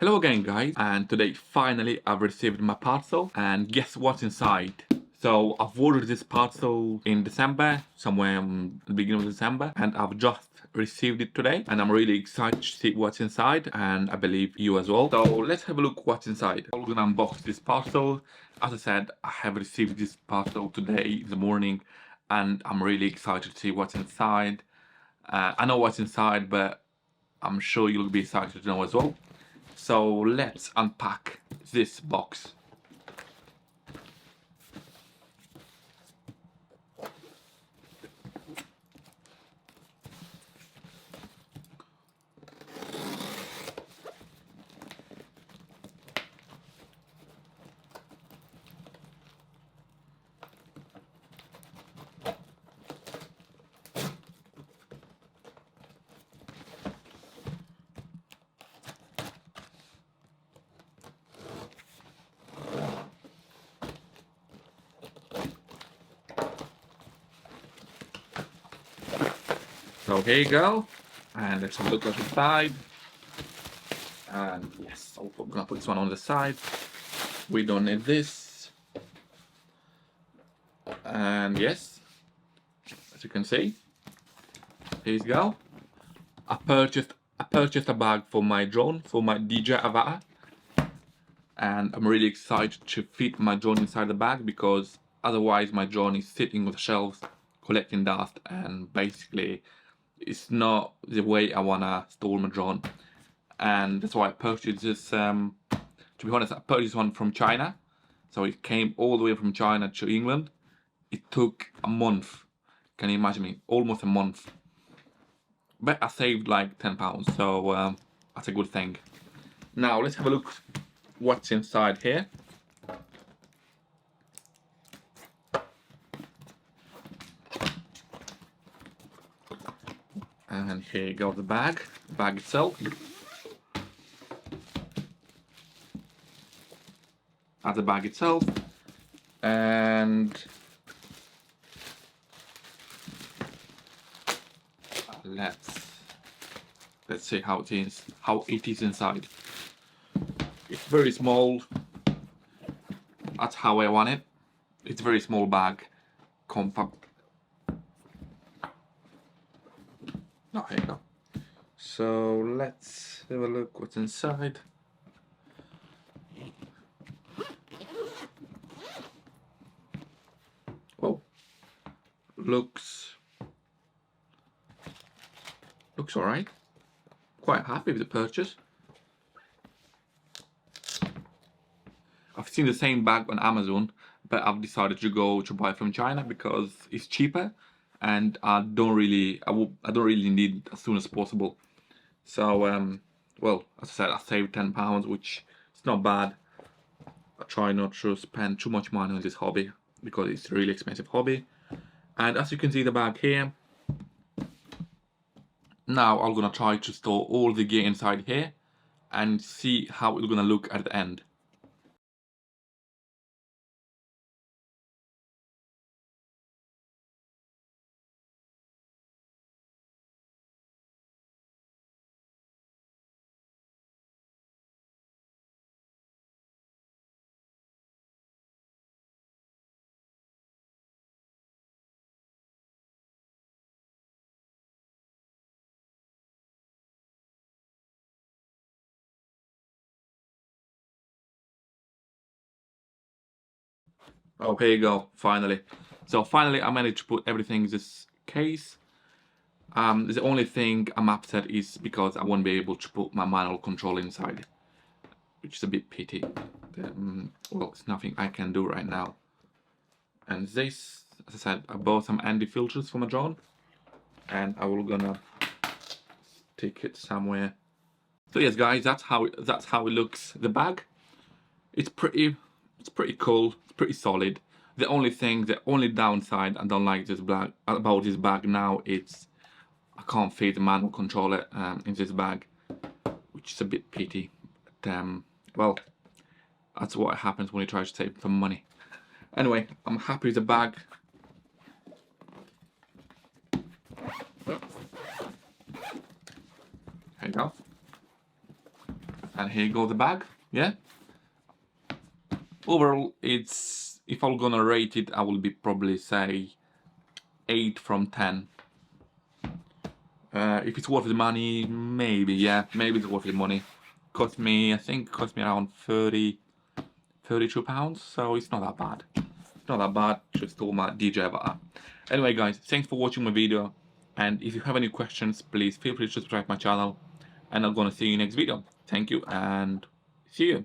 Hello again guys, and today finally I've received my parcel, and guess what's inside? So I've ordered this parcel in December, somewhere in the beginning of December, and I've just received it today, and I'm really excited to see what's inside, and I believe you as well. So let's have a look what's inside. I'm gonna unbox this parcel. As I said, I have received this parcel today in the morning, and I'm really excited to see what's inside. I know what's inside, but I'm sure you'll be excited to know as well. So let's unpack this box. So here you go, and let's have a look at the side. And yes, I'm gonna put this one on the side. We don't need this. And yes, as you can see, here you go. I purchased a bag for my drone, for my DJI avatar, and I'm really excited to fit my drone inside the bag because otherwise my drone is sitting on the shelves collecting dust, and basically it's not the way I wanna store my drone. And that's why I purchased this. To be honest, I purchased one from China, so it came all the way from China to England. It took a month. Can you imagine me? Almost a month. But I saved like £10, so that's a good thing. Now let's have a look what's inside here. And here you go, the bag itself. That's the bag itself, and let's see how it is inside. It's very small. That's how I want it. It's a very small bag, compact. Oh, here you go. So let's have a look what's inside. Oh, looks all right. Quite happy with the purchase. I've seen the same bag on Amazon, but I've decided to go to buy from China because it's cheaper, and I don't really need it as soon as possible. So well, as I said, I saved £10, which is not bad. I try not to spend too much money on this hobby because it's a really expensive hobby. And as you can see the bag here, now I'm gonna try to store all the gear inside here and see how it's gonna look at the end. Oh, here you go, finally. So finally I managed to put everything in this case. The only thing I'm upset is because I won't be able to put my manual control inside, which is a bit pity. Well, it's nothing I can do right now. And this, as I said, I bought some anti-filters for my drone, and I will gonna stick it somewhere. So yes, guys, that's how it looks. The bag, it's pretty cool. It's pretty solid. The only downside I don't like about this bag now, it's I can't fit the manual controller in this bag, which is a bit pity. But, well, that's what happens when you try to save some money. Anyway, I'm happy with the bag. There you go. And here goes the bag. Yeah. Overall, it's, if I'm gonna rate it, I will be probably say 8 from 10. If it's worth the money, maybe, yeah, maybe it's worth the money. Cost me, I think it cost me around 32 pounds, so it's not that bad. It's not that bad, just all my DJI about that. Anyway guys, thanks for watching my video, and if you have any questions, please feel free to subscribe my channel, and I'm gonna see you next video. Thank you, and see you.